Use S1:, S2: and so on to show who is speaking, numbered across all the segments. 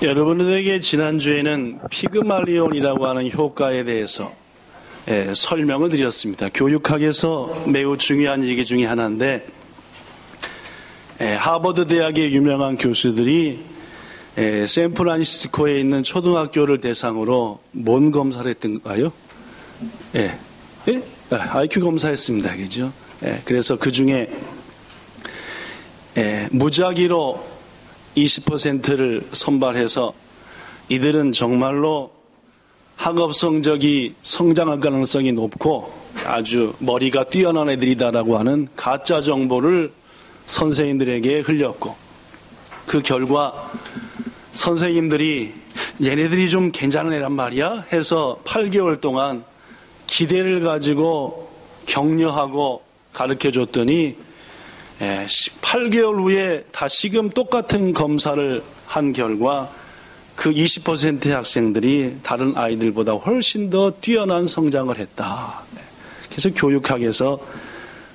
S1: 여러분들에게 지난주에는 피그말리온이라고 하는 효과에 대해서 설명을 드렸습니다. 교육학에서 매우 중요한 얘기 중에 하나인데, 하버드 대학의 유명한 교수들이 샌프란시스코에 있는 초등학교를 대상으로 뭔 검사를 했던가요? IQ 검사했습니다. 그죠? 그래서 그 중에 무작위로 20%를 선발해서 이들은 정말로 학업 성적이 성장할 가능성이 높고 아주 머리가 뛰어난 애들이다라고 하는 가짜 정보를 선생님들에게 흘렸고, 그 결과 선생님들이 얘네들이 좀 괜찮은 애란 말이야 해서 8개월 동안 기대를 가지고 격려하고 가르쳐줬더니 8개월 후에 다시금 똑같은 검사를 한 결과 그 20%의 학생들이 다른 아이들보다 훨씬 더 뛰어난 성장을 했다. 그래서 교육학에서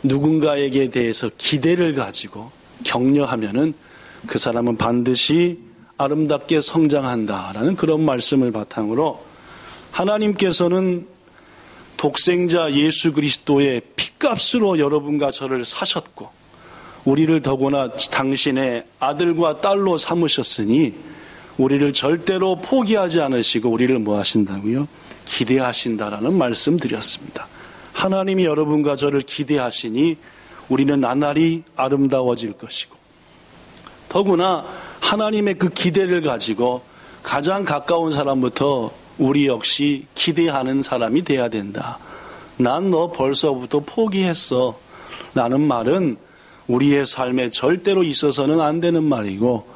S1: 누군가에게 대해서 기대를 가지고 격려하면은 그 사람은 반드시 아름답게 성장한다라는 그런 말씀을 바탕으로 하나님께서는 독생자 예수 그리스도의 핏값으로 여러분과 저를 사셨고 우리를 더구나 당신의 아들과 딸로 삼으셨으니 우리를 절대로 포기하지 않으시고 우리를 뭐 하신다고요? 기대하신다라는 말씀 드렸습니다. 하나님이 여러분과 저를 기대하시니 우리는 나날이 아름다워질 것이고, 더구나 하나님의 그 기대를 가지고 가장 가까운 사람부터 우리 역시 기대하는 사람이 돼야 된다. 난 너 벌써부터 포기했어. 라는 말은 우리의 삶에 절대로 있어서는 안 되는 말이고,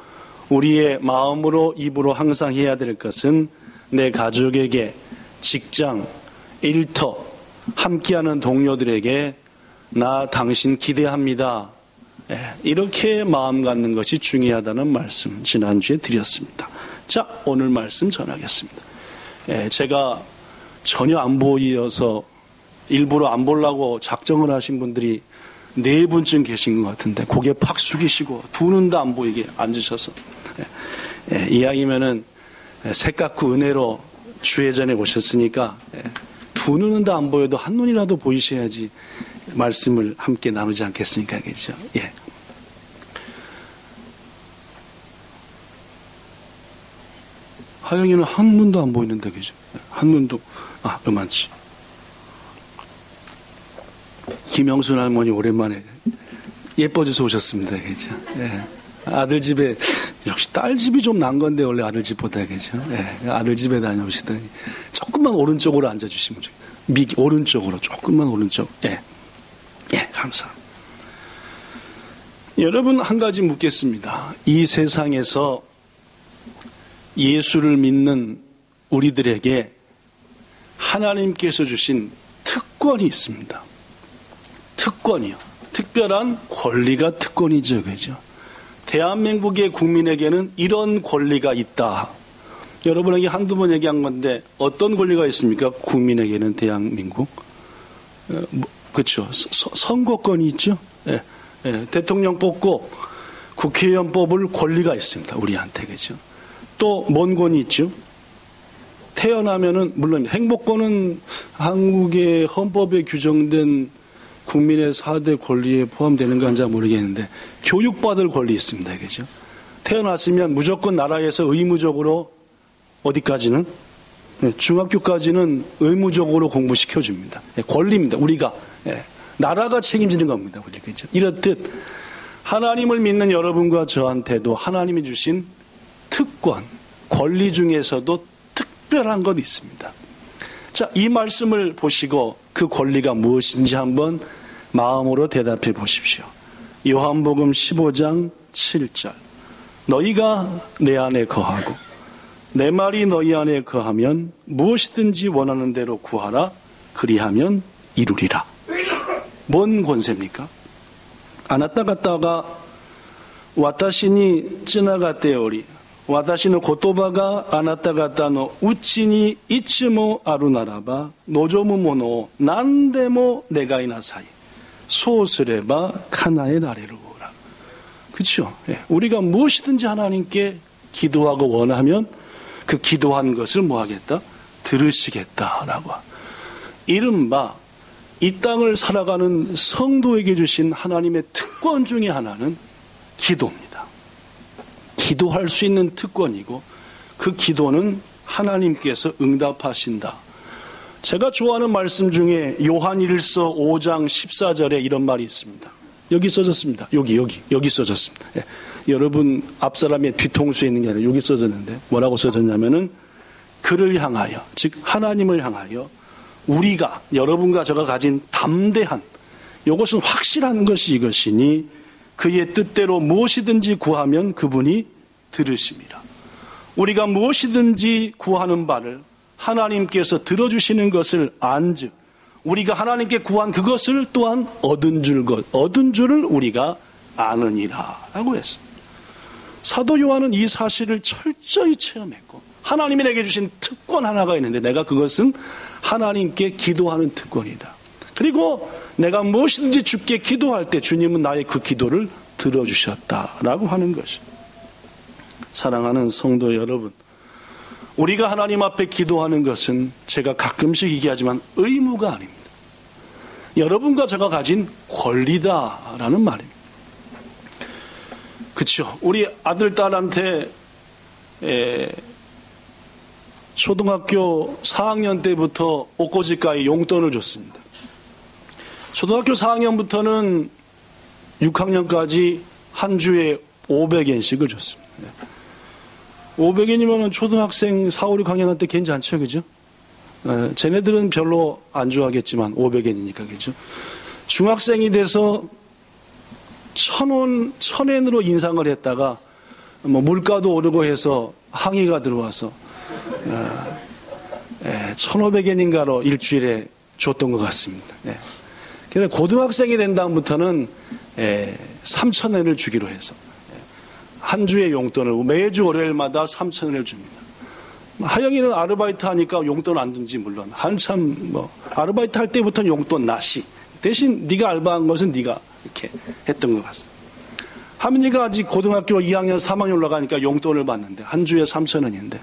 S1: 우리의 마음으로 입으로 항상 해야 될 것은 내 가족에게, 직장, 일터, 함께하는 동료들에게 나 당신 기대합니다. 이렇게 마음 갖는 것이 중요하다는 말씀 지난주에 드렸습니다. 자, 오늘 말씀 전하겠습니다. 제가 전혀 안 보여서 일부러 안 보려고 작정을 하신 분들이 4분쯤 계신 것 같은데 고개 팍 숙이시고 두 눈 다 안 보이게 앉으셔서 이왕이면은 새깎고 은혜로 주회전에 오셨으니까 두 눈은 다 안 보여도 한 눈이라도 보이셔야지 말씀을 함께 나누지 않겠습니까? 그렇죠? 예. 하영이는 한 눈도 안 보이는데, 그죠? 한 눈도, 요만치. 김영순 할머니 오랜만에 예뻐져서 오셨습니다. 그죠? 예. 아들 집에, 역시 딸 집이 좀 난 건데, 원래 아들 집보다, 그죠? 예. 아들 집에 다녀오시더니, 조금만 오른쪽으로 앉아주시면 돼요. 오른쪽으로, 조금만 오른쪽. 예. 예, 감사합니다. 여러분, 한 가지 묻겠습니다. 이 세상에서 예수를 믿는 우리들에게 하나님께서 주신 특권이 있습니다. 특권이요. 특별한 권리가 특권이죠. 그죠? 대한민국의 국민에게는 이런 권리가 있다. 여러분에게 한두 번 얘기한 건데 어떤 권리가 있습니까? 국민에게는 대한민국. 그렇죠. 선거권이 있죠. 예. 예. 대통령 뽑고 국회의원 뽑을 권리가 있습니다. 우리한테. 그죠? 또 뭔 권이 있죠? 태어나면은 물론 행복권은 한국의 헌법에 규정된 국민의 4대 권리에 포함되는 건지 모르겠는데 교육받을 권리 있습니다. 그죠? 태어났으면 무조건 나라에서 의무적으로 어디까지는? 중학교까지는 의무적으로 공부시켜줍니다. 권리입니다. 우리가. 나라가 책임지는 겁니다. 그죠? 이렇듯 하나님을 믿는 여러분과 저한테도 하나님이 주신 특권, 권리 중에서도 특별한 것 있습니다. 자, 이 말씀을 보시고 그 권리가 무엇인지 한번 마음으로 대답해 보십시오. 요한복음 15장 7절. 너희가 내 안에 거하고 내 말이 너희 안에 거하면 무엇이든지 원하는 대로 구하라. 그리하면 이루리라. 뭔 권세입니까? 아나타 갔다가 와타시니 찌나가테오리. 私の言葉があなた方のうちにいつもあるならば望むものを何でも願いなさい。そうすれば叶えられる거라. 그렇죠? 우리가 무엇이든지 하나님께 기도하고 원하면 그 기도한 것을 뭐 하겠다? 들으시겠다라고. 이른바 이 땅을 살아가는 성도에게 주신 하나님의 특권 중에 하나는 기도입니다. 기도할 수 있는 특권이고 그 기도는 하나님께서 응답하신다. 제가 좋아하는 말씀 중에 요한일서 5장 14절에 이런 말이 있습니다. 여기 써졌습니다. 여기 써졌습니다. 예. 여러분 앞사람의 뒤통수에 있는 게 아니라 여기 써졌는데 뭐라고 써졌냐면은 그를 향하여, 즉 하나님을 향하여 우리가, 여러분과 제가 가진 담대한, 이것은 확실한 것이 이것이니 그의 뜻대로 무엇이든지 구하면 그분이 들으심이라. 우리가 무엇이든지 구하는 바를 하나님께서 들어주시는 것을 안즉 우리가 하나님께 구한 그것을 또한 얻은 줄을 우리가 아느니라 라고 했습니다. 사도 요한은 이 사실을 철저히 체험했고 하나님이 내게 주신 특권 하나가 있는데 내가 그것은 하나님께 기도하는 특권이다. 그리고 내가 무엇이든지 주께 기도할 때 주님은 나의 그 기도를 들어주셨다라고 하는 것입니다. 사랑하는 성도 여러분, 우리가 하나님 앞에 기도하는 것은 제가 가끔씩 얘기하지만 의무가 아닙니다. 여러분과 제가 가진 권리다라는 말입니다. 그렇죠? 우리 아들, 딸한테 초등학교 4학년 때부터 옷꽂이가에 용돈을 줬습니다. 초등학교 4학년부터는 6학년까지 한 주에 500엔씩을 줬습니다. 500엔이면 초등학생 4, 5, 6학년한테 괜찮죠, 그죠? 쟤네들은 별로 안 좋아하겠지만 500엔이니까, 그죠? 중학생이 돼서 1,000엔으로 인상을 했다가 뭐 물가도 오르고 해서 항의가 들어와서 1,500엔인가로 일주일에 줬던 것 같습니다. 그런데 고등학생이 된 다음부터는 3,000엔을 주기로 해서 한 주의 용돈을 매주 월요일마다 3,000엔을 줍니다. 하영이는 아르바이트 하니까 용돈 안 준지 물론 한참 아르바이트 할 때부터는 용돈 나시. 대신 네가 알바한 것은 네가 이렇게 했던 것 같습니다. 하민이가 아직 고등학교 2학년, 3학년 올라가니까 용돈을 받는데 한 주에 3,000원인데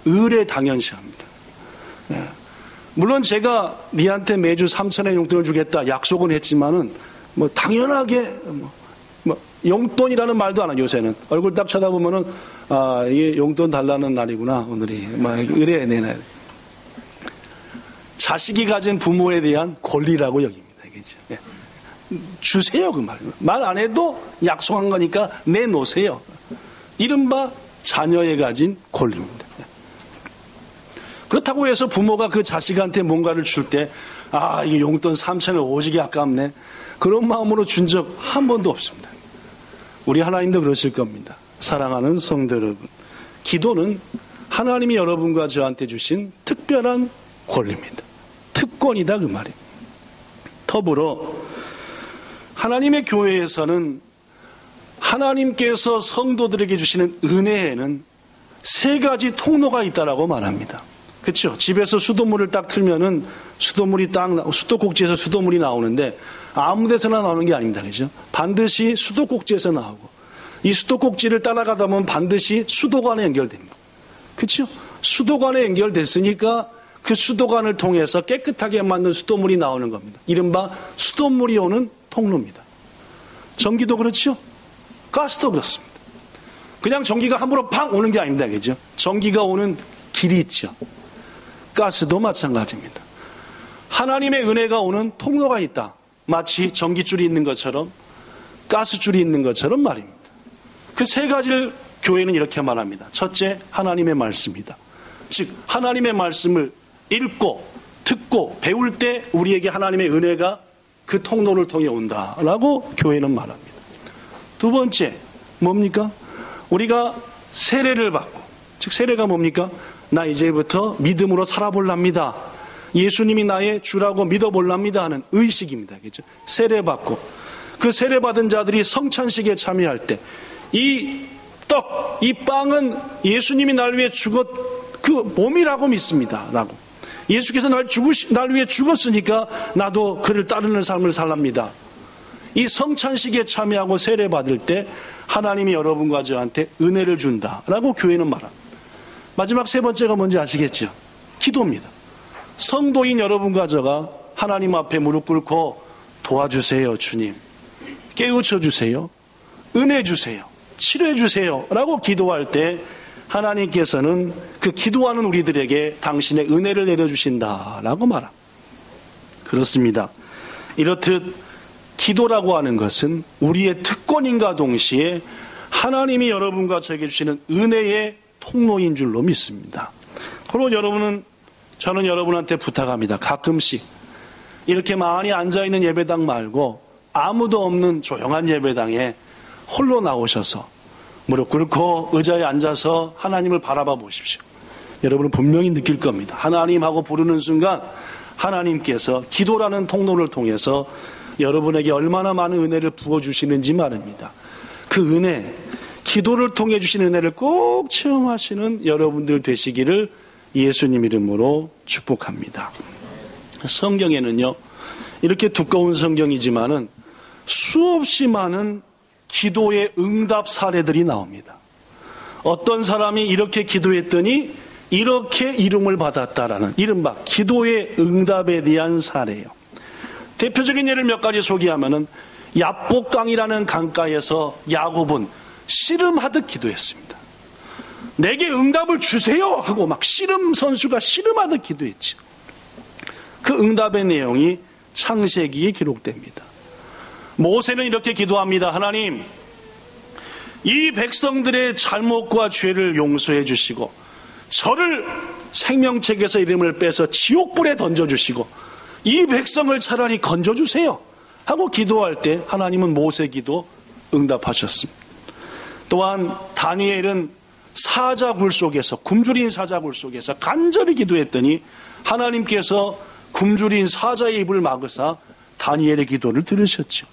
S1: 의례 당연시합니다. 물론 제가 니한테 매주 3,000원 용돈을 주겠다 약속은 했지만은 당연하게 용돈이라는 말도 안 하죠. 요새는 얼굴 딱 쳐다보면은 이게 용돈 달라는 날이구나 오늘이 의례 내놔야 돼. 자식이 가진 부모에 대한 권리라고 여깁니다. 그렇죠? 주세요 그 말 안 해도 약속한 거니까 내놓으세요. 이른바 자녀에 가진 권리입니다. 그렇다고 해서 부모가 그 자식한테 뭔가를 줄 때 이게 용돈 3,000원 오지게 아깝네 그런 마음으로 준 적 한 번도 없습니다. 우리 하나님도 그러실 겁니다. 사랑하는 성도 여러분, 기도는 하나님이 여러분과 저한테 주신 특별한 권리입니다. 특권이다 그 말이에요. 더불어 하나님의 교회에서는 하나님께서 성도들에게 주시는 은혜에는 세 가지 통로가 있다라고 말합니다. 그렇죠? 집에서 수돗물을 딱 틀면은 수도꼭지에서 수돗물이 나오는데 아무 데서나 나오는 게 아닙니다. 그렇죠? 반드시 수도꼭지에서 나오고 이 수도꼭지를 따라가다 보면 반드시 수도관에 연결됩니다. 그렇죠? 수도관에 연결됐으니까 그 수도관을 통해서 깨끗하게 만든 수돗물이 나오는 겁니다. 이른바 수돗물이 오는 통로입니다. 전기도 그렇죠? 가스도 그렇습니다. 그냥 전기가 함부로 팍 오는 게 아닙니다. 그죠? 전기가 오는 길이 있죠. 가스도 마찬가지입니다. 하나님의 은혜가 오는 통로가 있다. 마치 전기줄이 있는 것처럼 가스줄이 있는 것처럼 말입니다. 그 세 가지를 교회는 이렇게 말합니다. 첫째, 하나님의 말씀이다. 즉 하나님의 말씀을 읽고 듣고 배울 때 우리에게 하나님의 은혜가 그 통로를 통해 온다라고 교회는 말합니다. 두 번째, 뭡니까? 우리가 세례를 받고, 즉 세례가 뭡니까? 나 이제부터 믿음으로 살아볼랍니다. 예수님이 나의 주라고 믿어볼랍니다 하는 의식입니다. 그렇죠? 세례 받고 그 세례 받은 자들이 성찬식에 참여할 때 이 떡, 이 빵은 예수님이 날 위해 그 몸이라고 믿습니다. 라고. 예수께서 날 위해 죽었으니까 나도 그를 따르는 삶을 살랍니다. 이 성찬식에 참여하고 세례 받을 때 하나님이 여러분과 저한테 은혜를 준다라고 교회는 말합니다. 마지막 세 번째가 뭔지 아시겠죠? 기도입니다. 성도인 여러분과 저가 하나님 앞에 무릎 꿇고 도와주세요, 주님. 깨우쳐 주세요. 은혜 주세요. 치료해 주세요. 라고 기도할 때 하나님께서는 그 기도하는 우리들에게 당신의 은혜를 내려주신다라고 말합니다. 그렇습니다. 이렇듯 기도라고 하는 것은 우리의 특권인가 동시에 하나님이 여러분과 저에게 주시는 은혜의 통로인 줄로 믿습니다. 그리고 저는 여러분한테 부탁합니다. 가끔씩 이렇게 많이 앉아있는 예배당 말고 아무도 없는 조용한 예배당에 홀로 나오셔서 무릎 꿇고 의자에 앉아서 하나님을 바라봐 보십시오. 여러분은 분명히 느낄 겁니다. 하나님하고 부르는 순간 하나님께서 기도라는 통로를 통해서 여러분에게 얼마나 많은 은혜를 부어주시는지 말입니다. 그 은혜, 기도를 통해 주신 은혜를 꼭 체험하시는 여러분들 되시기를 예수님 이름으로 축복합니다. 성경에는요, 이렇게 두꺼운 성경이지만은 수없이 많은 기도의 응답 사례들이 나옵니다. 어떤 사람이 이렇게 기도했더니 이렇게 이름을 받았다라는 이른바 기도의 응답에 대한 사례예요. 대표적인 예를 몇 가지 소개하면은 야복강이라는 강가에서 야곱은 씨름하듯 기도했습니다. 내게 응답을 주세요 하고 막 씨름 선수가 씨름하듯 기도했죠. 그 응답의 내용이 창세기에 기록됩니다. 모세는 이렇게 기도합니다. 하나님, 이 백성들의 잘못과 죄를 용서해 주시고 저를 생명책에서 이름을 빼서 지옥불에 던져주시고 이 백성을 차라리 건져주세요 하고 기도할 때 하나님은 모세 기도 응답하셨습니다. 또한 다니엘은 사자굴 속에서, 굶주린 사자굴 속에서 간절히 기도했더니 하나님께서 굶주린 사자의 입을 막으사 다니엘의 기도를 들으셨죠.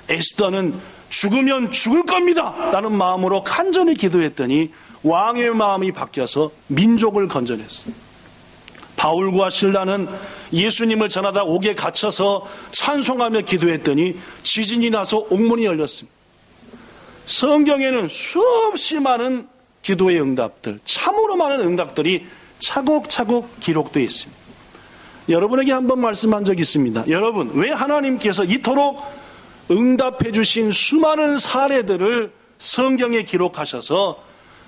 S1: 에스더는 죽으면 죽을 겁니다 라는 마음으로 간절히 기도했더니 왕의 마음이 바뀌어서 민족을 건져냈어요. 바울과 실라는 예수님을 전하다 옥에 갇혀서 찬송하며 기도했더니 지진이 나서 옥문이 열렸습니다. 성경에는 수없이 많은 기도의 응답들, 참으로 많은 응답들이 차곡차곡 기록되어 있습니다. 여러분에게 한번 말씀한 적이 있습니다. 여러분, 왜 하나님께서 이토록 응답해 주신 수많은 사례들을 성경에 기록하셔서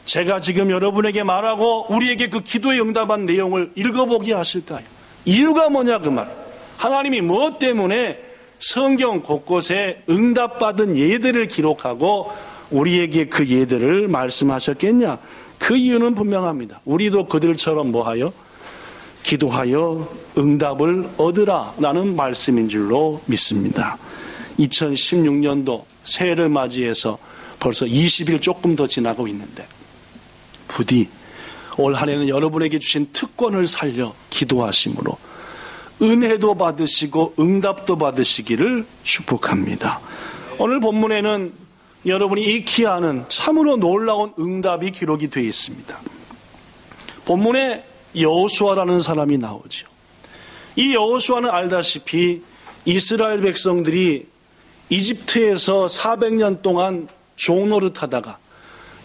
S1: 제가 지금 여러분에게 말하고 우리에게 그 기도에 응답한 내용을 읽어보게 하실까요? 이유가 뭐냐 그 말. 하나님이 무엇 때문에 성경 곳곳에 응답받은 예들을 기록하고 우리에게 그 예들을 말씀하셨겠냐? 그 이유는 분명합니다. 우리도 그들처럼 뭐하여? 기도하여 응답을 얻으라 라는 말씀인 줄로 믿습니다. 2016년도 새해를 맞이해서 벌써 20일 조금 더 지나고 있는데 부디 올 한 해는 여러분에게 주신 특권을 살려 기도하심으로 은혜도 받으시고 응답도 받으시기를 축복합니다. 오늘 본문에는 여러분이 익히 아는 참으로 놀라운 응답이 기록이 되어 있습니다. 본문에 여호수아라는 사람이 나오죠. 이 여호수아는 알다시피 이스라엘 백성들이 이집트에서 400년 동안 종노릇하다가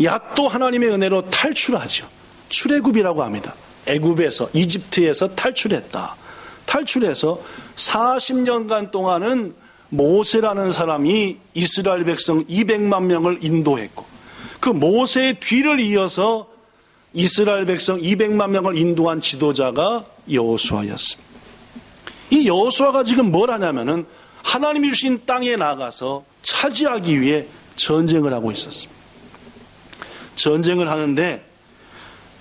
S1: 야또 하나님의 은혜로 탈출하죠. 출애굽이라고 합니다. 애굽에서, 이집트에서 탈출했다. 탈출해서 40년간 동안은 모세라는 사람이 이스라엘 백성 200만 명을 인도했고 그 모세의 뒤를 이어서 이스라엘 백성 200만 명을 인도한 지도자가 여호수아였습니다. 이 여호수아가 지금 뭘 하냐면은 하나님이 주신 땅에 나가서 차지하기 위해 전쟁을 하고 있었습니다. 전쟁을 하는데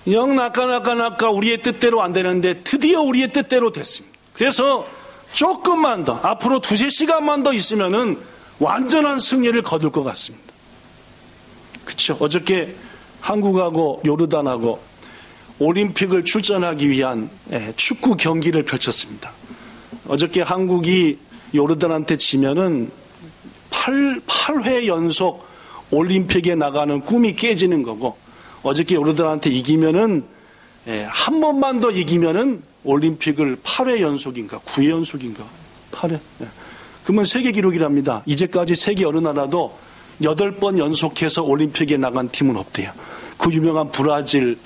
S1: 영 나까 우리의 뜻대로 안 되는데 드디어 우리의 뜻대로 됐습니다. 그래서 조금만 더 앞으로 2-3시간만 더 있으면은 완전한 승리를 거둘 것 같습니다. 그렇죠? 어저께 한국하고 요르단하고 올림픽을 출전하기 위한 축구 경기를 펼쳤습니다. 어저께 한국이 요르단한테 지면은 8회 연속 올림픽에 나가는 꿈이 깨지는 거고 어저께 요르단한테 이기면은 한 번만 더 이기면은 올림픽을 8회 연속인가 9회 연속인가 8회 그러면 세계 기록이랍니다. 이제까지 세계 어느 나라도 8번 연속해서 올림픽에 나간 팀은 없대요. 그 유명한 브라질,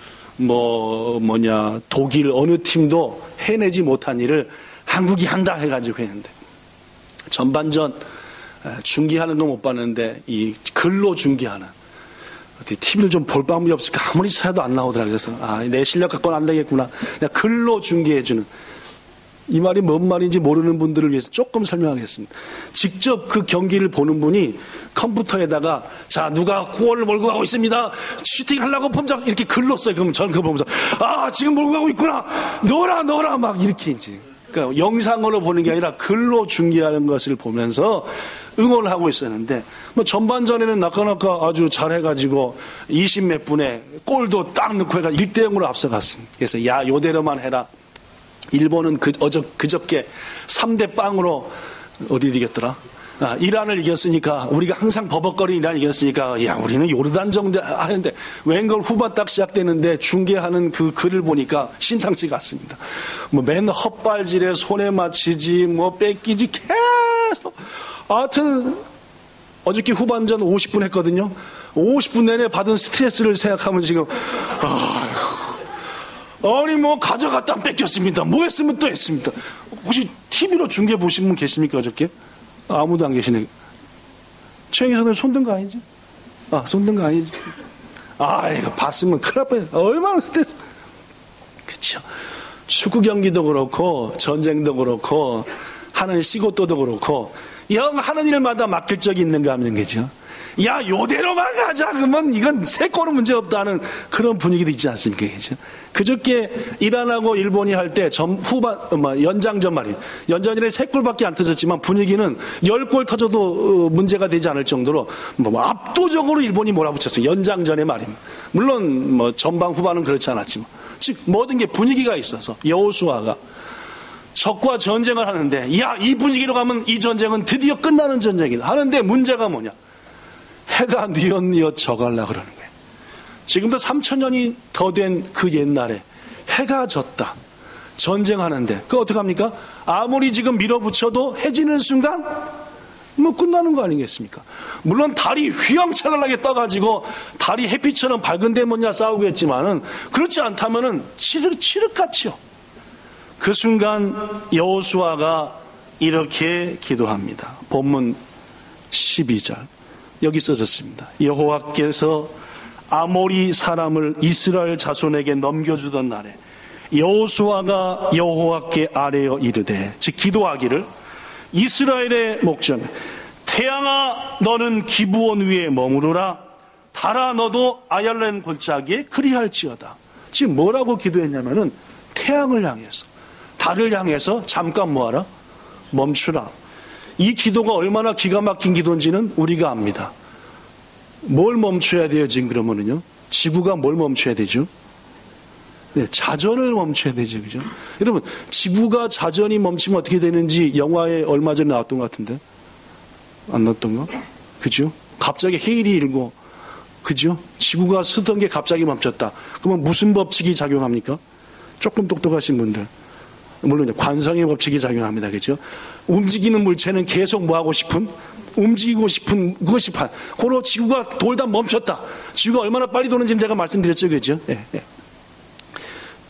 S1: 독일 어느 팀도 해내지 못한 일을 한국이 한다 해가지고 했는데, 전반전 중계하는 거 못 봤는데 이 글로 중계하는, 어떻게 TV를 좀 볼 방법이 없을까 아무리 찾아도 안 나오더라고요. 그래서 내 실력 갖고는 안 되겠구나. 그냥 글로 중계해주는, 이 말이 뭔 말인지 모르는 분들을 위해서 조금 설명하겠습니다. 직접 그 경기를 보는 분이 컴퓨터에다가 자, 누가 골을 몰고 가고 있습니다, 슈팅 하려고 폼잡, 이렇게 글로 써요. 그럼 저는 그거 보면서 지금 몰고 가고 있구나, 넣어라 막 이렇게 이제, 그러니까 영상으로 보는 게 아니라 글로 중계하는 것을 보면서 응원을 하고 있었는데, 전반전에는 나까나까 아주 잘해가지고 20몇 분에 골도 딱 넣고 해가 1대0으로 앞서갔습니다. 그래서 요대로만 해라. 일본은 그저께 3대0으로 어디 이겼더라? 이란을 이겼으니까, 우리가 항상 버벅거리는 이란 이겼으니까 우리는 요르단 정도 하는데, 웬걸 후반 딱 시작되는데 중계하는 그 글을 보니까 심상치가 않습니다. 맨 헛발질에 손에 맞히지 뺏기지 계속. 하여튼 어저께 후반전 50분 했거든요. 50분 내내 받은 스트레스를 생각하면 지금 가져갔다 뺏겼습니다. 뭐 했으면 또 했습니다. 혹시 TV로 중계 보신 분 계십니까 어저께? 아무도 안 계시네. 최영희 선생님 손든 거 아니지? 손든 거 아니지? 이거 봤으면 큰일 날 뻔했어. 얼마나 스트레스. 그쵸. 축구 경기도 그렇고 전쟁도 그렇고 하는 시고또도 그렇고 영 하는 일마다 맡길 적이 있는가 하면 거죠. 요대로만 가자 그러면 이건 세 골은 문제없다는 그런 분위기도 있지 않습니까? 그죠? 그저께 이란하고 일본이 할 때 연장전 말이에요. 연장전에 3골밖에 안 터졌지만 분위기는 10골 터져도 문제가 되지 않을 정도로 압도적으로 일본이 몰아붙였어요. 연장전에 말입니다. 물론 전방 후반은 그렇지 않았지만, 즉 모든 게 분위기가 있어서 여호수아가 적과 전쟁을 하는데, 이 분위기로 가면 이 전쟁은 드디어 끝나는 전쟁이다 하는데, 문제가 뭐냐? 해가 뉘엿뉘엿 져가려고 그러는 거예요. 지금도 3000년이 더 된 그 옛날에 해가 졌다, 전쟁하는데 그거 어떡합니까? 아무리 지금 밀어붙여도 해지는 순간 끝나는 거 아니겠습니까? 물론 달이 휘황찬란하게 떠가지고 달이 햇빛처럼 밝은 데 뭐냐 싸우겠지만은, 그렇지 않다면은 칠흑같이요. 그 순간 여호수아가 이렇게 기도합니다. 본문 12절 여기 써졌습니다. 여호와께서 아모리 사람을 이스라엘 자손에게 넘겨주던 날에 여호수아가 여호와께 아뢰어 이르되, 즉 기도하기를, 이스라엘의 목전 태양아 너는 기브온 위에 머무르라, 달아 너도 아얄렘 골짜기에 그리할지어다. 지금 뭐라고 기도했냐면은 태양을 향해서, 달을 향해서 잠깐 뭐하라? 멈추라. 이 기도가 얼마나 기가 막힌 기도인지는 우리가 압니다. 뭘 멈춰야 돼요 지금 그러면은요? 지구가 뭘 멈춰야 되죠? 네, 자전을 멈춰야 되죠. 그죠? 여러분, 지구가 자전이 멈추면 어떻게 되는지 영화에 얼마 전에 나왔던 것 같은데, 안 나왔던가? 그죠? 갑자기 해일이 일고, 그죠? 지구가 쓰던 게 갑자기 멈췄다. 그러면 무슨 법칙이 작용합니까? 조금 똑똑하신 분들, 물론 관성의 법칙이 작용합니다. 그죠? 움직이는 물체는 계속 뭐하고 싶은? 움직이고 싶은 그것이 고로 지구가 돌다 멈췄다. 지구가 얼마나 빨리 도는지 제가 말씀드렸죠. 그죠? 예.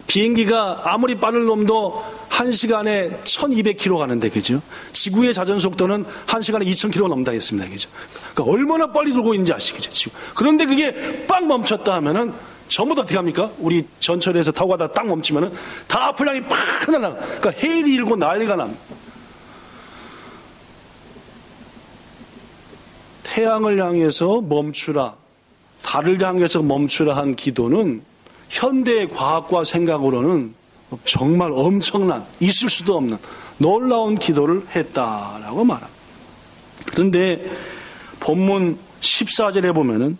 S1: 비행기가 아무리 빠른 놈도 1시간에 1200km 가는데, 그죠? 지구의 자전 속도는 1시간에 2000km 넘다 했습니다. 그죠? 그러니까 얼마나 빨리 돌고 있는지 아시겠죠? 지구. 그런데 그게 빵 멈췄다 하면은 전부 다 어떻게 합니까? 우리 전철에서 타고 가다 딱 멈추면은 다 앞을 향해 팍 날아가. 그러니까 해일이 일고 난리가 납니다. 태양을 향해서 멈추라, 달을 향해서 멈추라 한 기도는 현대의 과학과 생각으로는 정말 엄청난, 있을 수도 없는 놀라운 기도를 했다라고 말합니다. 그런데 본문 14절에 보면은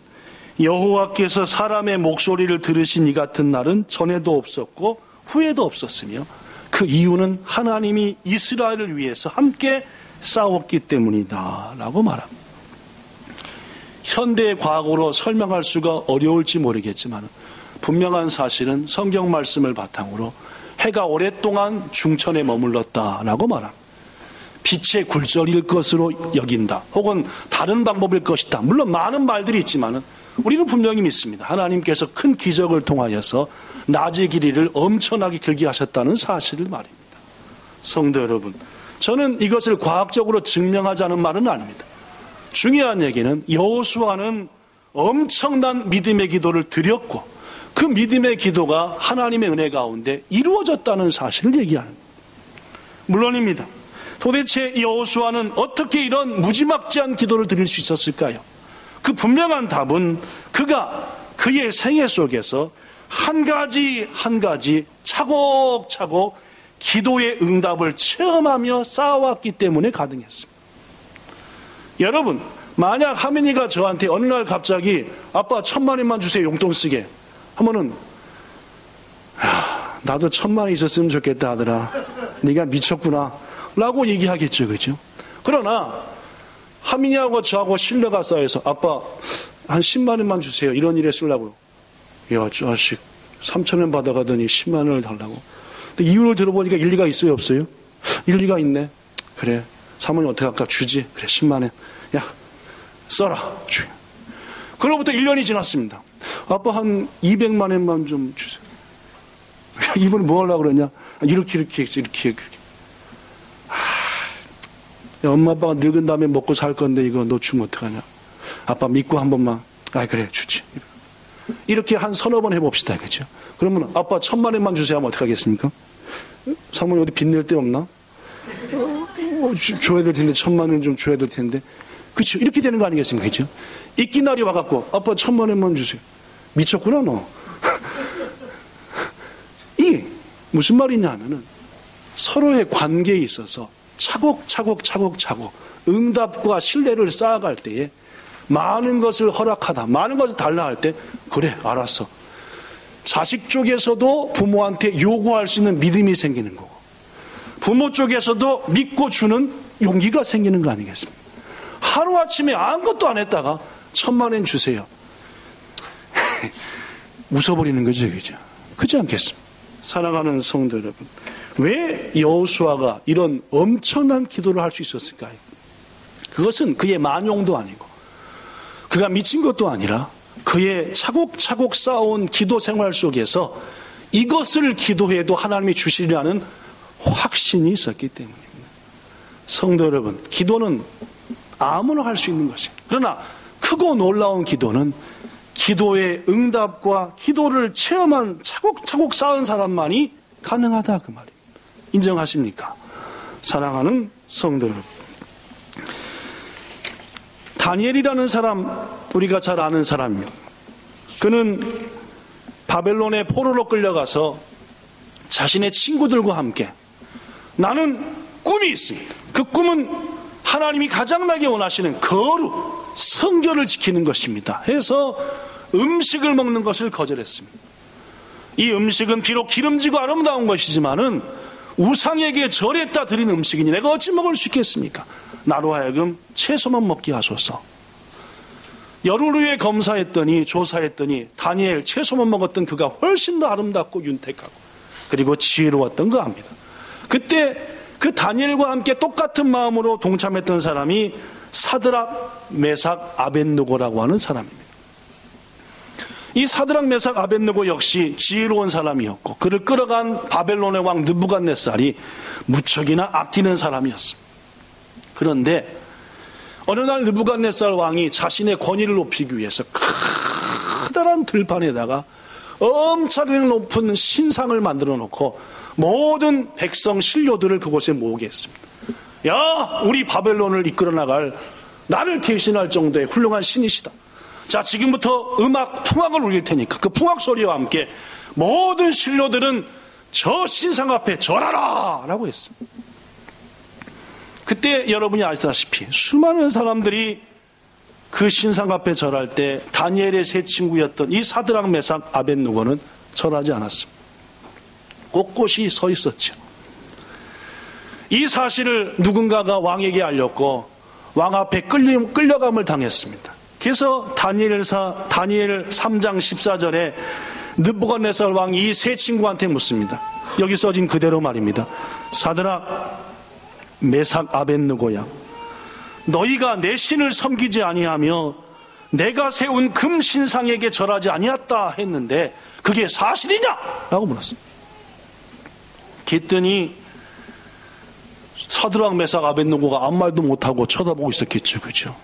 S1: 여호와께서 사람의 목소리를 들으신 이 같은 날은 전에도 없었고 후에도 없었으며 그 이유는 하나님이 이스라엘을 위해서 함께 싸웠기 때문이다 라고 말합니다. 현대의 과학으로 설명할 수가 어려울지 모르겠지만 분명한 사실은 성경 말씀을 바탕으로 해가 오랫동안 중천에 머물렀다라고 말합니다. 빛의 굴절일 것으로 여긴다. 혹은 다른 방법일 것이다. 물론 많은 말들이 있지만은 우리는 분명히 믿습니다. 하나님께서 큰 기적을 통하여서 낮의 길이를 엄청나게 길게 하셨다는 사실을 말입니다. 성도 여러분, 저는 이것을 과학적으로 증명하자는 말은 아닙니다. 중요한 얘기는 여호수아는 엄청난 믿음의 기도를 드렸고 그 믿음의 기도가 하나님의 은혜 가운데 이루어졌다는 사실을 얘기하는 겁니다. 물론입니다. 도대체 여호수아는 어떻게 이런 무지막지한 기도를 드릴 수 있었을까요? 그 분명한 답은 그가 그의 생애 속에서 한 가지 한 가지 차곡차곡 기도의 응답을 체험하며 쌓아왔기 때문에 가능했습니다. 여러분, 만약 하민이가 저한테 어느 날 갑자기 아빠 1,000만 원만 주세요 용돈 쓰게 하면은 나도 1,000만 원 있었으면 좋겠다 하더라. 네가 미쳤구나 라고 얘기하겠죠. 그죠? 그러나 하민이하고 저하고 신뢰가 쌓여서 아빠 한 10만 원만 주세요 이런 일에 쓰려고. 야 자식 3,000원 받아가더니 10만 원을 달라고. 근데 이유를 들어보니까 일리가 있어요 없어요? 일리가 있네. 그래 사모님 어떻게 할까? 주지. 그래 10만 원. 야 써라. 주. 그로부터 1년이 지났습니다. 아빠 한 200만 원만 좀 주세요. 이분이 뭐 하려고 그러냐? 이렇게. 야, 엄마 아빠가 늙은 다음에 먹고 살 건데 이거 너 주면 어떡하냐? 아빠 믿고 한 번만. 그래 주지. 이렇게 한 서너 번 해봅시다. 그죠? 그러면 아빠 1,000만 원만 주세요 하면 어떡하겠습니까? 사모님 어디 빚낼 데 없나? 줘야 될 텐데 1,000만 원 좀 줘야 될 텐데. 그렇죠? 이렇게 되는 거 아니겠습니까? 그죠? 있기 날이 와갖고 아빠 1,000만 원만 주세요. 미쳤구나 너. 이게 무슨 말이냐 하면은 서로의 관계에 있어서 차곡차곡 응답과 신뢰를 쌓아갈 때에 많은 것을 허락하다, 많은 것을 달라 할 때 그래 알았어. 자식 쪽에서도 부모한테 요구할 수 있는 믿음이 생기는 거고 부모 쪽에서도 믿고 주는 용기가 생기는 거 아니겠습니까? 하루아침에 아무것도 안 했다가 1,000만 원 주세요. 웃어버리는 거죠. 그죠? 그렇지 않겠습니까? 사랑하는 성도 여러분, 왜 여호수아가 이런 엄청난 기도를 할 수 있었을까요? 그것은 그의 만용도 아니고 그가 미친 것도 아니라 그의 차곡차곡 쌓아온 기도 생활 속에서 이것을 기도해도 하나님이 주시리라는 확신이 있었기 때문입니다. 성도 여러분, 기도는 아무나 할 수 있는 것입니다. 그러나 크고 놀라운 기도는 기도의 응답과 기도를 체험한 차곡차곡 쌓은 사람만이 가능하다 그 말입니다. 인정하십니까? 사랑하는 성도 여러분, 다니엘이라는 사람 우리가 잘 아는 사람입니다. 그는 바벨론의 포로로 끌려가서 자신의 친구들과 함께 나는 꿈이 있습니다. 그 꿈은 하나님이 가장 나게 원하시는 거룩, 성결을 지키는 것입니다. 해서 음식을 먹는 것을 거절했습니다. 이 음식은 비록 기름지고 아름다운 것이지만은 우상에게 절했다 드린 음식이니 내가 어찌 먹을 수 있겠습니까? 나로 하여금 채소만 먹게 하소서. 열흘 후에 조사했더니 다니엘 채소만 먹었던 그가 훨씬 더 아름답고 윤택하고 그리고 지혜로웠던 거 압니다. 그때 그 다니엘과 함께 똑같은 마음으로 동참했던 사람이 사드락, 메삭, 아벳느고라고 하는 사람입니다. 이 사드락, 메삭, 아벳느고 역시 지혜로운 사람이었고 그를 끌어간 바벨론의 왕 느부갓네살이 무척이나 아끼는 사람이었습니다. 그런데 어느 날 느부갓네살 왕이 자신의 권위를 높이기 위해서 커다란 들판에다가 엄청나게 높은 신상을 만들어 놓고 모든 백성 신료들을 그곳에 모으게 했습니다. 야, 우리 바벨론을 이끌어 나갈 나를 대신할 정도의 훌륭한 신이시다. 자, 지금부터 풍악을 울릴 테니까 그 풍악 소리와 함께 모든 신료들은 저 신상 앞에 절하라 라고 했습니다. 그때 여러분이 아시다시피 수많은 사람들이 그 신상 앞에 절할 때 다니엘의 세 친구였던 이 사드락, 메삭, 아벳느고는 절하지 않았습니다. 곳곳이 서 있었죠. 이 사실을 누군가가 왕에게 알렸고 왕 앞에 끌려감을 당했습니다. 그래서 다니엘 3장 14절에 느부갓네살 왕이 이 세 친구한테 묻습니다. 여기 써진 그대로 말입니다. 사드락,
S2: 메삭 아벳느고야, 너희가 내 신을 섬기지 아니하며 내가 세운 금 신상에게 절하지 아니했다 했는데 그게 사실이냐? 라고 물었습니다. 그랬더니 사드락 메삭 아벳느고가 아무 말도 못하고 쳐다보고 있었겠죠. 그죠?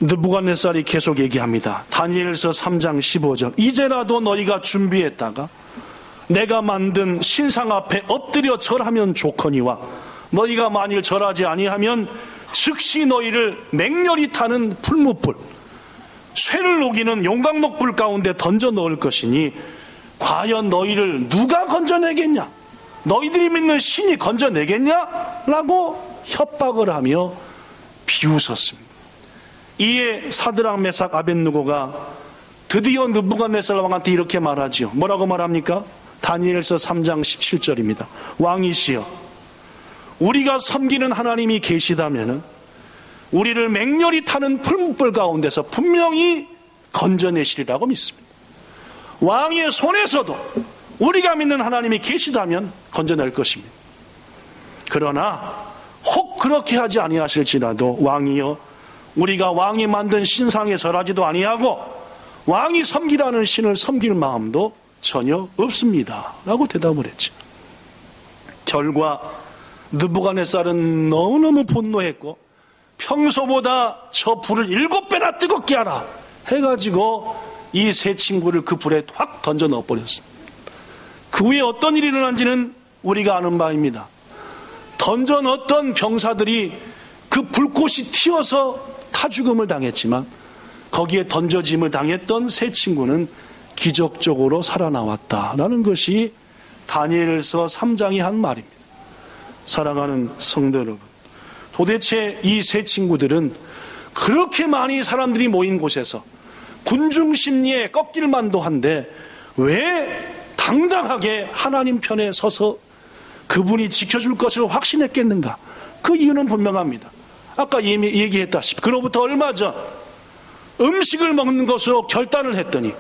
S2: 느부갓네살이 계속 얘기합니다. 다니엘서 3장 15절. 이제라도 너희가 준비했다가 내가 만든 신상 앞에 엎드려 절하면 좋거니와 너희가 만일 절하지 아니하면 즉시 너희를 맹렬히 타는 풀무불, 쇠를 녹이는 용광록불 가운데 던져 넣을 것이니 과연 너희를 누가 건져내겠냐? 너희들이 믿는 신이 건져내겠냐? 라고 협박을 하며 비웃었습니다. 이에 사드락 메삭 아벳느고가 드디어 느부갓네살 왕한테 이렇게 말하지요. 뭐라고 말합니까? 다니엘서 3장 17절입니다. 왕이시여, 우리가 섬기는 하나님이 계시다면 우리를 맹렬히 타는 풀무불 가운데서 분명히 건져내시리라고 믿습니다. 왕의 손에서도 우리가 믿는 하나님이 계시다면 건져낼 것입니다. 그러나 혹 그렇게 하지 아니하실지라도 왕이여, 우리가 왕이 만든 신상에 절하지도 아니하고 왕이 섬기라는 신을 섬길 마음도 전혀 없습니다. 라고 대답을 했죠. 결과 느부갓네살은 너무너무 분노했고 평소보다 저 불을 7배나 뜨겁게 하라 해가지고 이 세 친구를 그 불에 확 던져 넣어버렸습니다. 그 후에 어떤 일이 일어난지는 우리가 아는 바입니다. 던져 넣었던 병사들이 그 불꽃이 튀어서 타죽음을 당했지만 거기에 던져짐을 당했던 세 친구는 기적적으로 살아나왔다라는 것이 다니엘서 3장이 한 말입니다. 사랑하는 성도 여러분, 도대체 이 세 친구들은 그렇게 많이 사람들이 모인 곳에서 군중 심리에 꺾일 만도 한데 왜 당당하게 하나님 편에 서서 그분이 지켜줄 것을 확신했겠는가? 그 이유는 분명합니다. 아까 이미 얘기했다시피 그로부터 얼마 전 음식을 먹는 것으로 결단을 했더니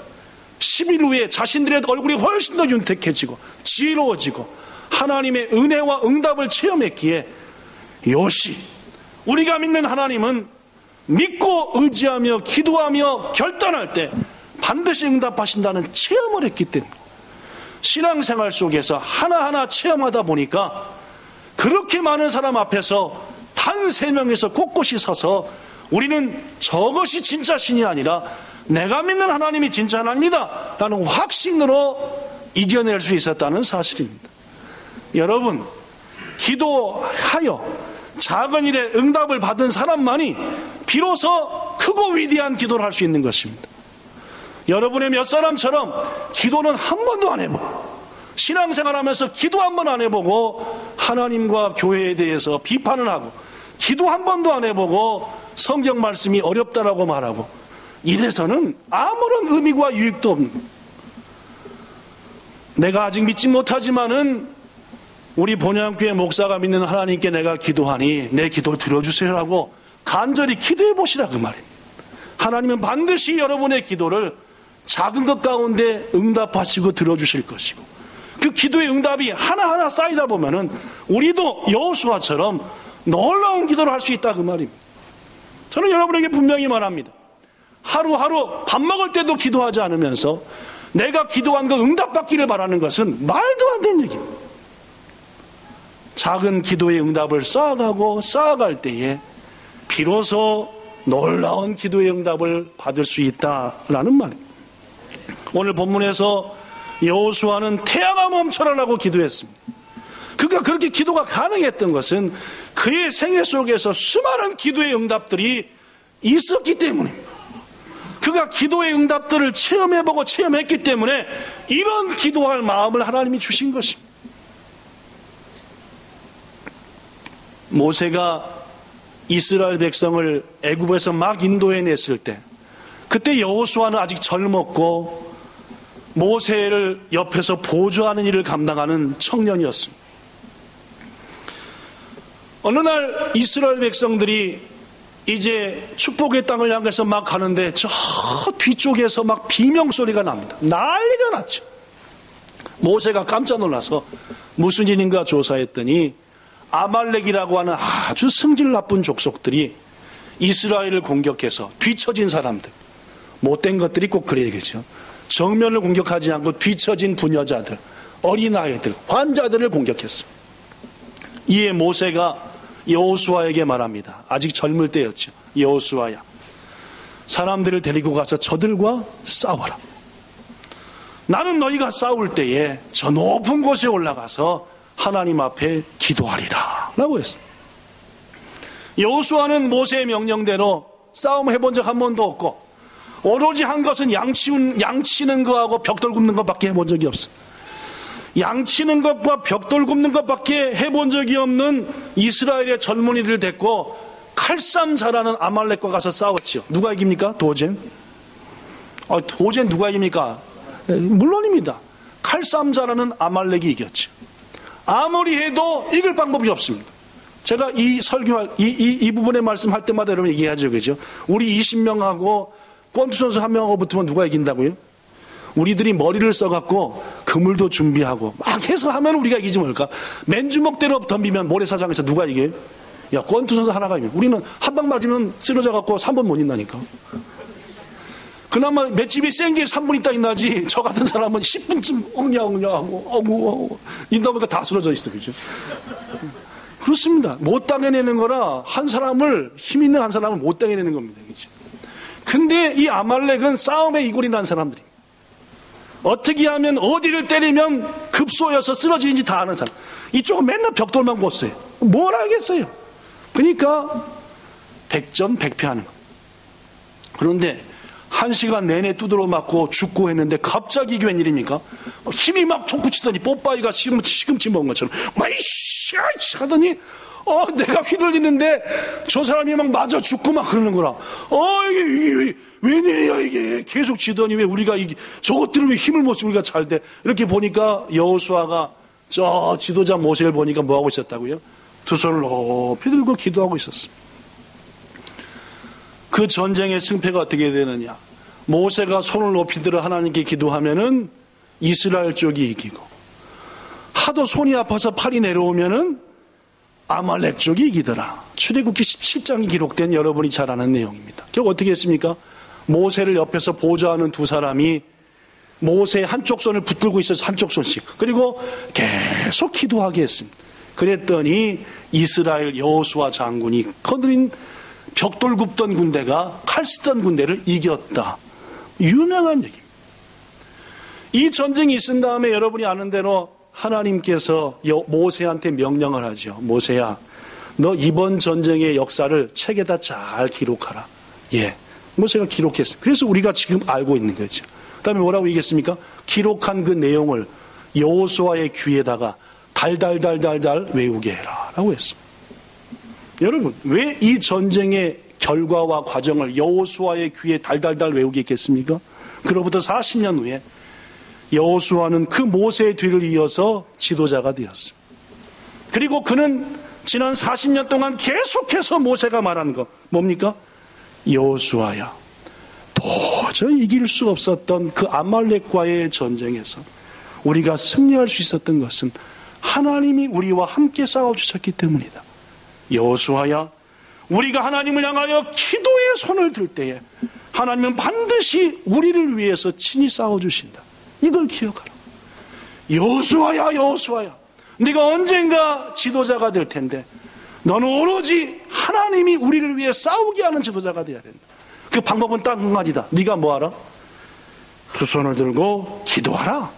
S2: 10일 후에 자신들의 얼굴이 훨씬 더 윤택해지고 지혜로워지고 하나님의 은혜와 응답을 체험했기에 요시 우리가 믿는 하나님은 믿고 의지하며 기도하며 결단할 때 반드시 응답하신다는 체험을 했기 때문에 신앙생활 속에서 하나하나 체험하다 보니까 그렇게 많은 사람 앞에서 단 3명에서 꼿꼿이 서서 우리는 저것이 진짜 신이 아니라 내가 믿는 하나님이 진짜 하나님이다 라는 확신으로 이겨낼 수 있었다는 사실입니다. 여러분, 기도하여 작은 일에 응답을 받은 사람만이 비로소 크고 위대한 기도를 할 수 있는 것입니다. 여러분의 몇 사람처럼 기도는 한 번도 안 해보고 신앙생활하면서 기도 한 번 안 해보고 하나님과 교회에 대해서 비판을 하고 기도 한 번도 안 해보고 성경 말씀이 어렵다라고 말하고 이래서는 아무런 의미와 유익도 없는 거예요. 내가 아직 믿지 못하지만은 우리 본향교회 목사가 믿는 하나님께 내가 기도하니 내 기도 들어주세요라고 간절히 기도해 보시라 그 말입니다. 하나님은 반드시 여러분의 기도를 작은 것 가운데 응답하시고 들어주실 것이고 그 기도의 응답이 하나하나 쌓이다 보면은 우리도 여호수아처럼 놀라운 기도를 할 수 있다 그 말입니다. 저는 여러분에게 분명히 말합니다. 하루하루 밥 먹을 때도 기도하지 않으면서 내가 기도한 거 응답받기를 바라는 것은 말도 안 되는 얘기입니다. 작은 기도의 응답을 쌓아가고 쌓아갈 때에 비로소 놀라운 기도의 응답을 받을 수 있다라는 말입니다. 오늘 본문에서 여호수아는 태양아 멈춰라라고 기도했습니다. 그가 그렇게 기도가 가능했던 것은 그의 생애 속에서 수많은 기도의 응답들이 있었기 때문입니다. 그가 기도의 응답들을 체험해보고 체험했기 때문에 이런 기도할 마음을 하나님이 주신 것입니다. 모세가 이스라엘 백성을 애굽에서 막 인도해냈을 때 그때 여호수아는 아직 젊었고 모세를 옆에서 보조하는 일을 감당하는 청년이었습니다. 어느 날 이스라엘 백성들이 이제 축복의 땅을 향해서 막 가는데 저 뒤쪽에서 막 비명소리가 납니다. 난리가 났죠. 모세가 깜짝 놀라서 무슨 일인가 조사했더니 아말렉이라고 하는 아주 성질 나쁜 족속들이 이스라엘을 공격해서 뒤처진 사람들, 못된 것들이 꼭 그래야겠죠. 정면을 공격하지 않고 뒤처진 부녀자들, 어린아이들, 환자들을 공격했습니다. 이에 모세가 여호수아에게 말합니다. 아직 젊을 때였죠. 여호수아야, 사람들을 데리고 가서 저들과 싸워라. 나는 너희가 싸울 때에 저 높은 곳에 올라가서 하나님 앞에 기도하리라 라고 했습니다. 여호수아는 모세의 명령대로 싸움 해본 적 한 번도 없고 오로지 한 것은 양치는 거하고 벽돌 굽는 것밖에 해본 적이 없어요. 양치는 것과 벽돌 굽는 것밖에 해본 적이 없는 이스라엘의 젊은이들 데리고 칼싸움 잘하는 아말렉과 가서 싸웠지요. 누가 이깁니까? 도젠? 도젠 누가 이깁니까? 물론입니다. 칼싸움 잘하는 아말렉이 이겼죠. 아무리 해도 이길 방법이 없습니다. 제가 이 설교할 이 부분의 말씀할 때마다 여러분 얘기하죠, 그죠? 우리 20명하고 권투 선수 1명하고 붙으면 누가 이긴다고요? 우리들이 머리를 써갖고 그물도 준비하고 막 해서 하면 우리가 이기지 뭘까? 맨주먹대로 덤비면 모래사장에서 누가 이겨요? 야, 권투 선수 하나가 이겨. 우리는 한 방 맞으면 쓰러져갖고 3분 못 있나니까. 그나마 맷집이 센 게 3분 있다 있나지 저 같은 사람은 10분쯤 엉냐엉냐하고 이다 보니까 다 쓰러져 있어, 그죠? 그렇습니다. 못 당해내는 거라 한 사람을, 힘 있는 한 사람을 못 당해내는 겁니다, 그죠? 근데 이 아말렉은 싸움에 이골이 난 사람들입니다. 어떻게 하면 어디를 때리면 급소여서 쓰러지는지 다 아는 사람. 이쪽은 맨날 벽돌만 꽂어요. 뭘 알겠어요? 그러니까 100점 100패 하는 겁니다. 그런데 1시간 내내 두드러 맞고 죽고 했는데 갑자기 이게 웬일입니까? 힘이 막 촉붙이더니 뽀빠이가 시금치 먹은 것처럼 마이씨 하더니 내가 휘둘리는데 저 사람이 막 맞아 죽고 막 그러는 거라. 이게 웬일이야 이게. 계속 지더니 왜 우리가 저것들은 왜 힘을 못 쓰고 우리가 잘 돼. 이렇게 보니까 여호수아가 저 지도자 모세를 보니까 뭐하고 있었다고요? 두 손을 높이 들고 기도하고 있었습니다. 그 전쟁의 승패가 어떻게 되느냐? 모세가 손을 높이 들어 하나님께 기도하면은 이스라엘 쪽이 이기고, 하도 손이 아파서 팔이 내려오면은 아말렉 쪽이 이기더라. 출애굽기 17장이 기록된 여러분이 잘 아는 내용입니다. 결국 어떻게 했습니까? 모세를 옆에서 보좌하는 두 사람이 모세의 한쪽 손을 붙들고 있어서 한쪽 손씩, 그리고 계속 기도하게 했습니다. 그랬더니 이스라엘 여호수아 장군이 거느린 벽돌 굽던 군대가 칼 쓰던 군대를 이겼다. 유명한 얘기입니다. 이 전쟁이 있은 다음에 여러분이 아는 대로 하나님께서 모세한테 명령을 하죠. 모세야, 너 이번 전쟁의 역사를 책에다 잘 기록하라. 예, 모세가 기록했어요. 그래서 우리가 지금 알고 있는 거죠. 그 다음에 뭐라고 얘기했습니까? 기록한 그 내용을 여호수아의 귀에다가 달달달달달 외우게 해라 라고 했습니다. 여러분, 왜 이 전쟁의 결과와 과정을 여호수아의 귀에 달달달 외우게 했겠습니까? 그로부터 40년 후에 여호수아는 그 모세의 뒤를 이어서 지도자가 되었습니다. 그리고 그는 지난 40년 동안 계속해서 모세가 말한 거 뭡니까? 여호수아야, 도저히 이길 수 없었던 그 아말렉과의 전쟁에서 우리가 승리할 수 있었던 것은 하나님이 우리와 함께 싸워주셨기 때문이다. 여호수아야, 우리가 하나님을 향하여 기도의 손을 들 때에 하나님은 반드시 우리를 위해서 친히 싸워주신다. 이걸 기억하라. 여호수아야, 여호수아야, 네가 언젠가 지도자가 될 텐데 너는 오로지 하나님이 우리를 위해 싸우게 하는 지도자가 돼야 된다. 그 방법은 딱 한 가지다. 네가 뭐하라? 두 손을 들고 기도하라.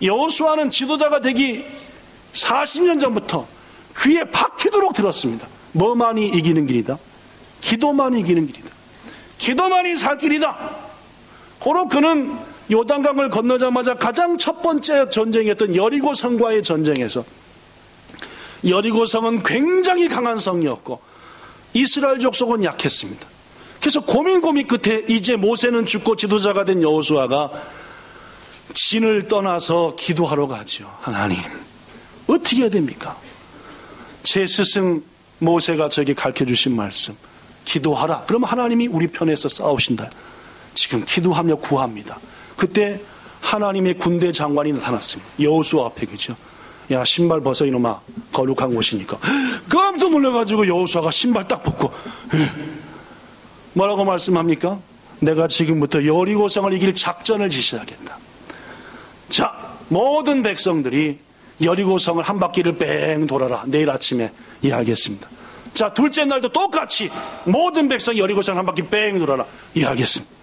S2: 여호수아는 지도자가 되기 40년 전부터 귀에 박히도록 들었습니다. 뭐만이 이기는 길이다? 기도만이 이기는 길이다. 기도만이 살 길이다. 고로 그는 요단강을 건너자마자 가장 첫 번째 전쟁이었던 여리고성과의 전쟁에서, 여리고성은 굉장히 강한 성이었고 이스라엘 족속은 약했습니다. 그래서 고민 끝에 이제 모세는 죽고 지도자가 된 여호수아가 진을 떠나서 기도하러 가죠. 하나님, 어떻게 해야 됩니까? 제 스승 모세가 저에게 가르쳐주신 말씀, 기도하라. 그러면 하나님이 우리 편에서 싸우신다. 지금 기도하며 구합니다. 그때 하나님의 군대 장관이 나타났습니다. 여호수아 앞에, 그죠? 야, 신발 벗어 이놈아. 거룩한 곳이니까. 깜짝 놀라가지고 여호수아가 신발 딱 벗고 뭐라고 말씀합니까? 내가 지금부터 여리고성을 이길 작전을 지시하겠다. 자, 모든 백성들이 여리고성을 한 바퀴를 뺑 돌아라. 내일 아침에 이해하겠습니다. 자, 둘째 날도 똑같이 모든 백성이 여리고성을 한 바퀴 뺑 돌아라. 이해하겠습니다.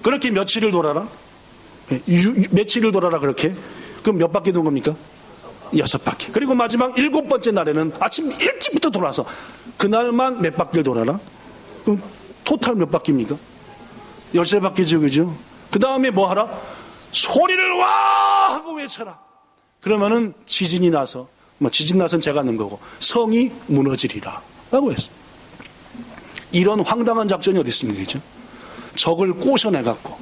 S2: 그렇게 며칠을 돌아라? 며칠을 돌아라 그렇게? 그럼 몇 바퀴 돈 겁니까? 6바퀴. 그리고 마지막 7번째 날에는 아침 일찍부터 돌아서 그날만 몇 바퀴를 돌아라? 그럼 토탈 몇 바퀴입니까? 13바퀴죠, 그죠? 그 다음에 뭐 하라? 소리를 와! 하고 외쳐라. 그러면은 지진이 나서, 지진 나서는 제가 넣은 거고, 성이 무너지리라. 라고 했어요. 이런 황당한 작전이 어디 있습니까, 그죠? 적을 꼬셔내갖고,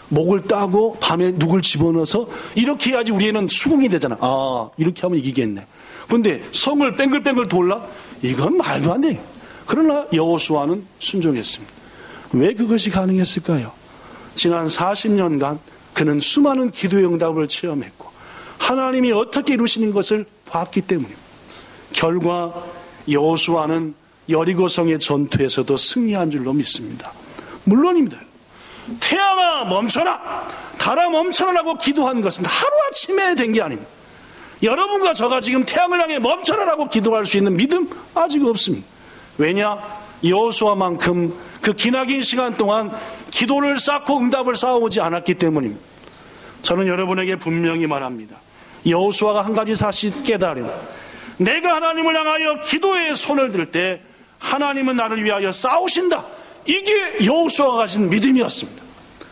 S2: 목을 따고, 밤에 누굴 집어넣어서, 이렇게 해야지 우리는 수긍이 되잖아. 아, 이렇게 하면 이기겠네. 근데 성을 뺑글뺑글 돌라? 이건 말도 안 돼. 그러나 여호수아는 순종했습니다. 왜 그것이 가능했을까요? 지난 40년간 그는 수많은 기도의 응답을 체험했고 하나님이 어떻게 이루시는 것을 봤기 때문입니다. 결과 여호수아는 여리고성의 전투에서도 승리한 줄로 믿습니다. 물론입니다. 태양아 멈춰라, 달아 멈춰라라고 기도한 것은 하루아침에 된 게 아닙니다. 여러분과 저가 지금 태양을 향해 멈춰라라고 기도할 수 있는 믿음 아직 없습니다. 왜냐? 여호수아만큼 그 기나긴 시간 동안 기도를 쌓고 응답을 쌓아오지 않았기 때문입니다. 저는 여러분에게 분명히 말합니다. 여호수아가 한 가지 사실 깨달음. 내가 하나님을 향하여 기도에 손을 들 때 하나님은 나를 위하여 싸우신다. 이게 여호수아가 가진 믿음이었습니다.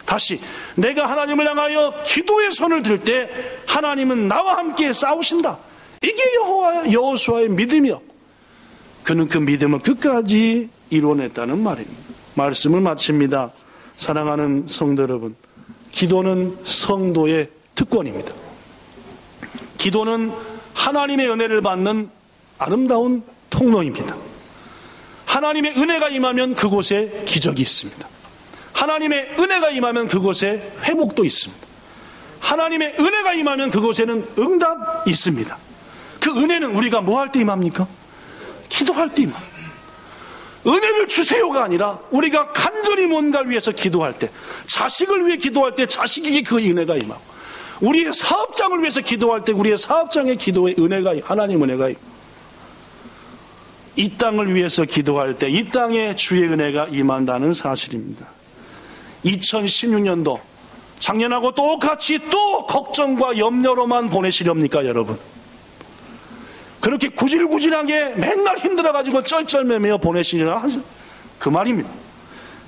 S2: 다시, 내가 하나님을 향하여 기도에 손을 들 때 하나님은 나와 함께 싸우신다. 이게 여호수아의 믿음이었고 그는 그 믿음을 끝까지 이뤄냈다는 말입니다. 말씀을 마칩니다. 사랑하는 성도 여러분, 기도는 성도의 특권입니다. 기도는 하나님의 은혜를 받는 아름다운 통로입니다. 하나님의 은혜가 임하면 그곳에 기적이 있습니다. 하나님의 은혜가 임하면 그곳에 회복도 있습니다. 하나님의 은혜가 임하면 그곳에는 응답이 있습니다. 그 은혜는 우리가 뭐 할 때 임합니까? 기도할 때 임합니다. 은혜를 주세요가 아니라 우리가 간절히 뭔가를 위해서 기도할 때, 자식을 위해 기도할 때 자식에게 그 은혜가 임하고, 우리의 사업장을 위해서 기도할 때 우리의 사업장의 기도에 은혜가, 하나님 은혜가 임하고, 이 땅을 위해서 기도할 때 이 땅에 주의 은혜가 임한다는 사실입니다. 2016년도 작년하고 똑같이 또 걱정과 염려로만 보내시렵니까, 여러분? 그렇게 구질구질하게 맨날 힘들어가지고 쩔쩔매며 보내시리라 그 말입니다.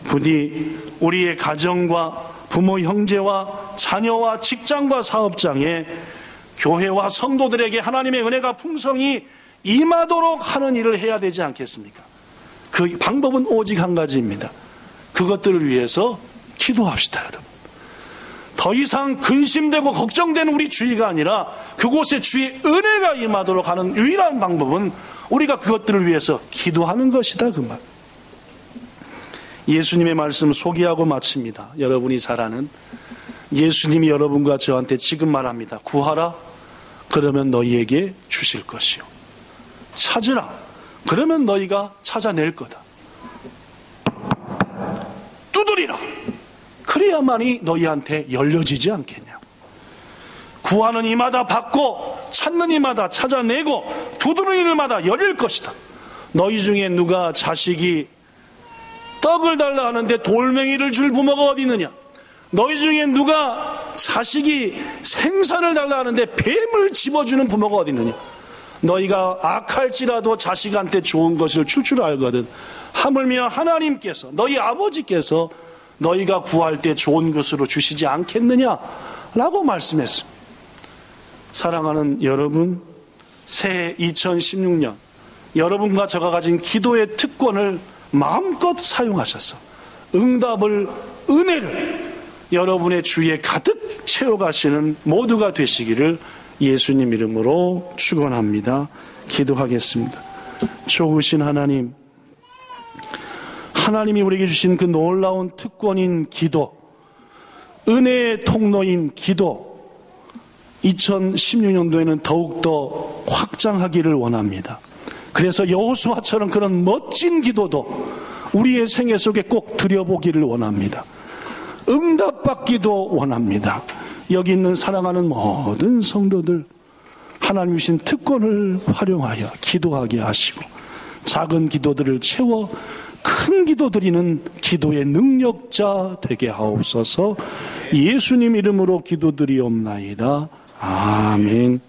S2: 부디 우리의 가정과 부모, 형제와 자녀와 직장과 사업장에 교회와 성도들에게 하나님의 은혜가 풍성히 임하도록 하는 일을 해야 되지 않겠습니까? 그 방법은 오직 한 가지입니다. 그것들을 위해서 기도합시다, 여러분. 더 이상 근심되고 걱정되는 우리 주의가 아니라 그곳에 주의 은혜가 임하도록 하는 유일한 방법은 우리가 그것들을 위해서 기도하는 것이다, 그 말. 예수님의 말씀 소개하고 마칩니다. 여러분이 잘 아는 예수님이 여러분과 저한테 지금 말합니다. 구하라, 그러면 너희에게 주실 것이요. 찾으라, 그러면 너희가 찾아낼 거다. 두드리라, 그래야만이 너희한테 열려지지 않겠냐. 구하는 이마다 받고 찾는 이마다 찾아내고 두드리는 이마다 열릴 것이다. 너희 중에 누가 자식이 떡을 달라 하는데 돌멩이를 줄 부모가 어디 있느냐? 너희 중에 누가 자식이 생선을 달라 하는데 뱀을 집어주는 부모가 어디 있느냐? 너희가 악할지라도 자식한테 좋은 것을 줄 줄 알거든. 하물며 하나님께서, 너희 아버지께서 너희가 구할 때 좋은 것으로 주시지 않겠느냐라고 말씀했습니다. 사랑하는 여러분, 새해 2016년 여러분과 저가 가진 기도의 특권을 마음껏 사용하셔서 응답을, 은혜를 여러분의 주위에 가득 채워가시는 모두가 되시기를 예수님 이름으로 축원합니다. 기도하겠습니다. 좋으신 하나님, 하나님이 우리에게 주신 그 놀라운 특권인 기도, 은혜의 통로인 기도, 2016년도에는 더욱더 확장하기를 원합니다. 그래서 여호수아처럼 그런 멋진 기도도 우리의 생애 속에 꼭 드려보기를 원합니다. 응답받기도 원합니다. 여기 있는 사랑하는 모든 성도들, 하나님 주신 특권을 활용하여 기도하게 하시고 작은 기도들을 채워 큰 기도 드리는 기도의 능력자 되게 하옵소서. 예수님 이름으로 기도드리옵나이다. 아멘.